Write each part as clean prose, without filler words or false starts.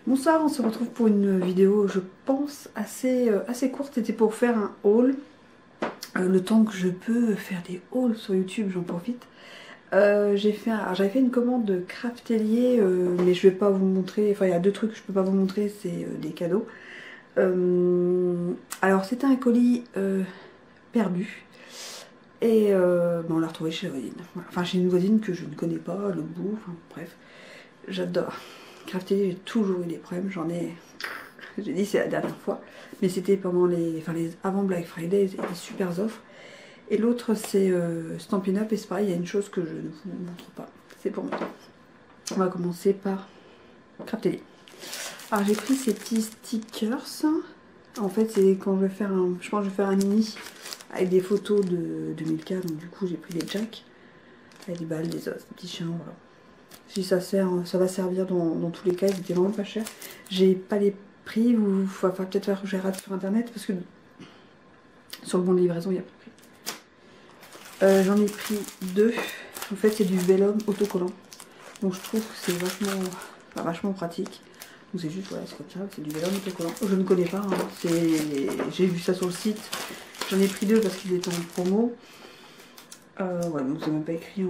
Bonsoir, on se retrouve pour une vidéo, je pense, assez courte. C'était pour faire un haul. Le temps que je peux faire des hauls sur YouTube, j'en profite. J'avais fait une commande de Craftelier, mais je vais pas vous montrer. Enfin, il y a deux trucs que je peux pas vous montrer, c'est des cadeaux. Alors, c'était un colis perdu. Et on l'a retrouvé chez la voisine. Voilà. Enfin, chez une voisine que je ne connais pas, le bout, enfin bref. J'adore. Craftelier, j'ai toujours eu des problèmes, j'ai dit c'est la dernière fois, mais c'était pendant avant Black Friday, et des super offres. Et l'autre c'est Stampin' Up, et c'est pareil, il y a une chose que je ne vous montre pas, c'est pour moi. On va commencer par Craftelier. Alors j'ai pris ces petits stickers, en fait c'est quand je vais faire je pense que je vais faire un mini avec des photos de 2000K, donc du coup j'ai pris des jacks, avec des balles, des os, des petits chiens, voilà. Si ça sert, ça va servir dans tous les cas, ils étaient vraiment pas chers. J'ai pas les prix, il va peut-être faire que je les rate sur internet parce que sur le bon de livraison il n'y a pas de prix. J'en ai pris deux. En fait c'est du vélum autocollant. Donc je trouve que c'est vachement pratique. Donc c'est juste, voilà, c'est comme ça, c'est du vélum autocollant. Je ne connais pas, hein. J'ai vu ça sur le site. J'en ai pris deux parce qu'ils étaient en promo. Ouais, donc c'est même pas écrit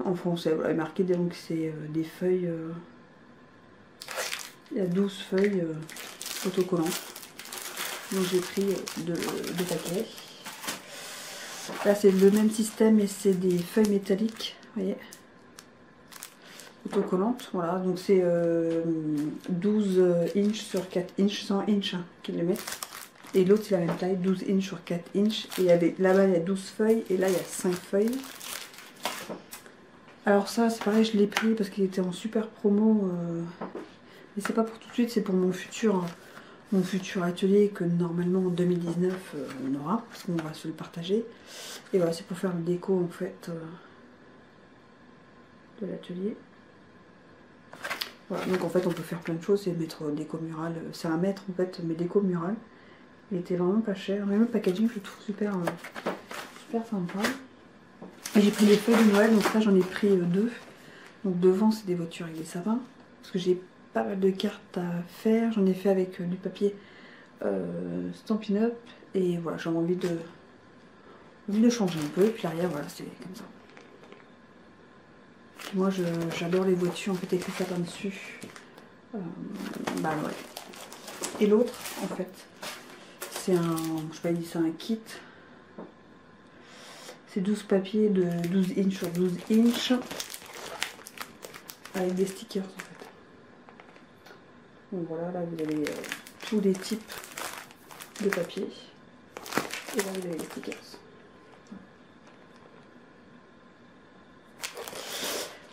en français. Voilà, il est marqué donc c'est des feuilles. Il y a 12 feuilles autocollantes. Donc j'ai pris deux paquets. Là c'est le même système et c'est des feuilles métalliques, vous voyez, autocollantes. Voilà, donc c'est 12 inches sur 4 inches, 100 inches hein, qu'ils les mettent. Et l'autre c'est la même taille, 12 inches sur 4 inches. Et là-bas il y a 12 feuilles et là il y a 5 feuilles. Alors ça c'est pareil, je l'ai pris parce qu'il était en super promo. Mais c'est pas pour tout de suite, c'est pour mon futur atelier que normalement en 2019 on aura, parce qu'on va se le partager. Et voilà, c'est pour faire le déco en fait de l'atelier. Voilà, donc en fait on peut faire plein de choses, c'est mettre déco murale, c'est un mètre en fait, mais déco murale. Il était vraiment pas cher, même le packaging je le trouve super sympa. Et j'ai pris des feuilles de Noël, donc ça j'en ai pris deux. Donc devant c'est des voitures avec des sapins, parce que j'ai pas mal de cartes à faire, j'en ai fait avec du papier Stampin' Up, et voilà, j'ai envie de changer un peu, et puis l'arrière voilà c'est comme ça. Moi j'adore les voitures en fait avec les sapins dessus. Bah ouais. Et l'autre en fait c'est je sais pas, il dit c'est un kit. C'est 12 papiers de 12 inches sur 12 inches avec des stickers en fait. Donc voilà, là vous avez tous les types de papier. Et là vous avez les stickers.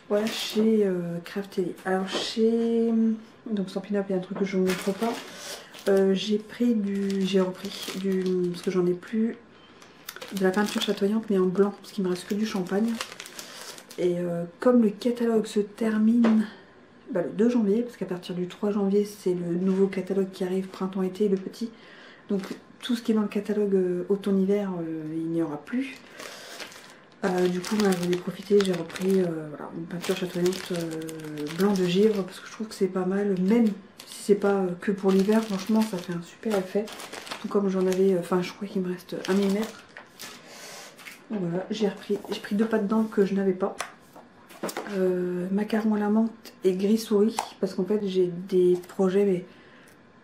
Voilà chez Craftelier. Alors chez donc Stampin' Up, il y a un truc que je ne montre pas. J'ai repris parce que j'en ai plus, de la peinture chatoyante mais en blanc parce qu'il me reste que du champagne. Et comme le catalogue se termine le 2 janvier, parce qu'à partir du 3 janvier c'est le nouveau catalogue qui arrive, printemps-été, le petit. Donc tout ce qui est dans le catalogue automne-hiver, il n'y aura plus. Du coup, j'en ai profité, j'ai repris voilà, une peinture chatoyante blanc de givre parce que je trouve que c'est pas mal, même si c'est pas que pour l'hiver, franchement ça fait un super effet. Tout comme j'en avais, enfin je crois qu'il me reste 1 mm. Donc voilà, j'ai pris deux pattes d'encre que je n'avais pas. Macaron à la menthe et gris souris parce qu'en fait j'ai des projets, mais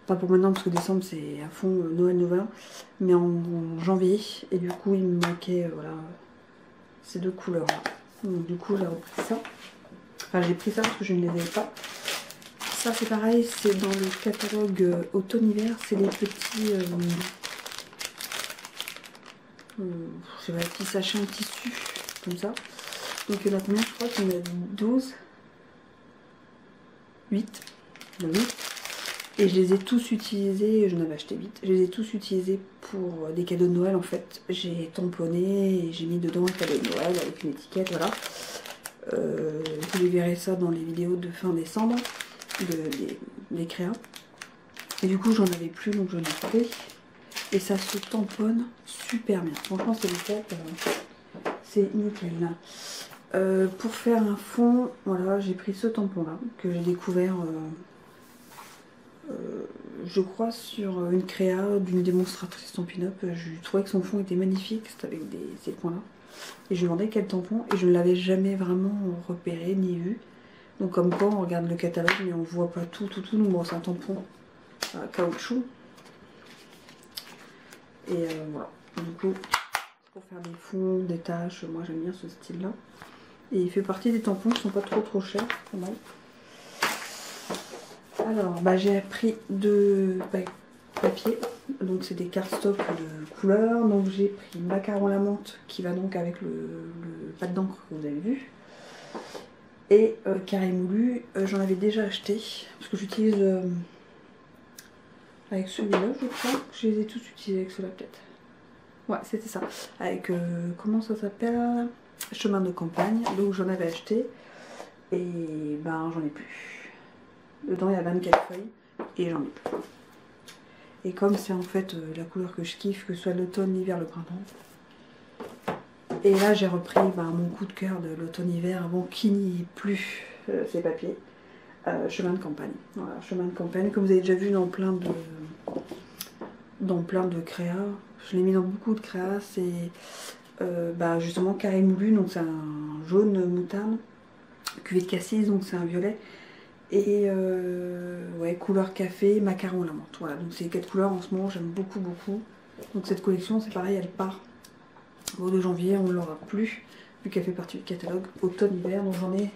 pas pour maintenant parce que décembre c'est à fond Noël, Nouvel An, mais en janvier, et du coup il me manquait voilà ces deux couleurs là. Donc du coup j'ai repris ça. Enfin j'ai pris ça parce que je ne les avais pas. Ça c'est pareil, c'est dans le catalogue automne-hiver, c'est les petits c'est les petits sachets en tissu comme ça. Donc il y en a combien? Je crois qu'il y en a 12, 8, 8. Et je les ai tous utilisés, j'en avais acheté 8, je les ai tous utilisés pour des cadeaux de Noël en fait. J'ai tamponné et j'ai mis dedans un cadeau de Noël avec une étiquette, voilà. Vous verrez ça dans les vidéos de fin décembre, des créas. Et du coup j'en avais plus, donc j'en ai pris. Et ça se tamponne super bien. Franchement c'est le fait, c'est nickel là. Pour faire un fond, voilà, j'ai pris ce tampon là, que j'ai découvert je crois sur une créa d'une démonstratrice Stampin' Up. Je trouvais que son fond était magnifique, c'était avec ces points là. Et je lui demandais quel tampon et je ne l'avais jamais vraiment repéré ni vu. Donc comme quoi on regarde le catalogue mais on voit pas tout. Donc bon, c'est un tampon à caoutchouc. Et voilà, du coup pour faire des fonds, des taches, moi j'aime bien ce style là. Et il fait partie des tampons qui sont pas trop chers, pas mal. Alors bah, j'ai pris 2 papiers, donc c'est des cardstock de couleur. Donc j'ai pris Macaron la menthe qui va donc avec le pâte d'encre que vous avez vu. Et carré moulu, j'en avais déjà acheté parce que j'utilise avec celui-là, je crois. Je les ai tous utilisés avec cela peut-être. Ouais, c'était ça. Avec, comment ça s'appelle? Chemin de campagne. Donc j'en avais acheté. Et ben j'en ai plus. Dedans il y a 24 feuilles. Et j'en ai plus. Et comme c'est en fait la couleur que je kiffe, que ce soit l'automne, l'hiver, le printemps. Et là j'ai repris mon coup de cœur de l'automne-hiver avant qu'il n'y ait plus ces papiers. Chemin de campagne. Voilà, chemin de campagne, comme vous avez déjà vu dans plein de créas. Je l'ai mis dans beaucoup de créas. C'est justement carré moulu, donc c'est un jaune moutarde. Cuvée de cassis, donc c'est un violet. Et ouais, couleur café, macaron la menthe. Voilà, donc c'est les 4 couleurs en ce moment, j'aime beaucoup. Donc cette collection, c'est pareil, elle part au 2 janvier, on ne l'aura plus, vu qu'elle fait partie du catalogue automne-hiver. Donc j'en ai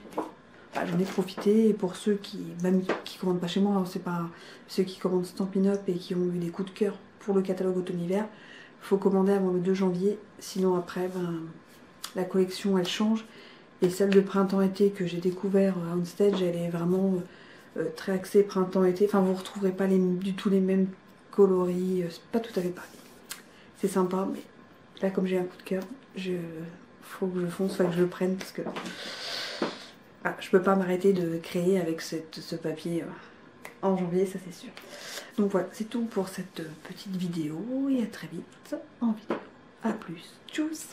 profité. Et pour ceux même qui commandent pas chez moi, hein, c'est pas ceux qui commandent Stampin' Up et qui ont eu des coups de cœur pour le catalogue automne-hiver, il faut commander avant le 2 janvier, sinon après la collection elle change. Et celle de printemps-été que j'ai découvert à Onstage, elle est vraiment très axée printemps-été. Enfin, vous ne retrouverez pas du tout les mêmes coloris, c'est pas tout à fait pareil. C'est sympa, mais là comme j'ai un coup de cœur, faut que je fonce, que je le prenne parce que je peux pas m'arrêter de créer avec ce papier en janvier, ça c'est sûr. Donc voilà, c'est tout pour cette petite vidéo et à très vite en vidéo. A plus, tchuss!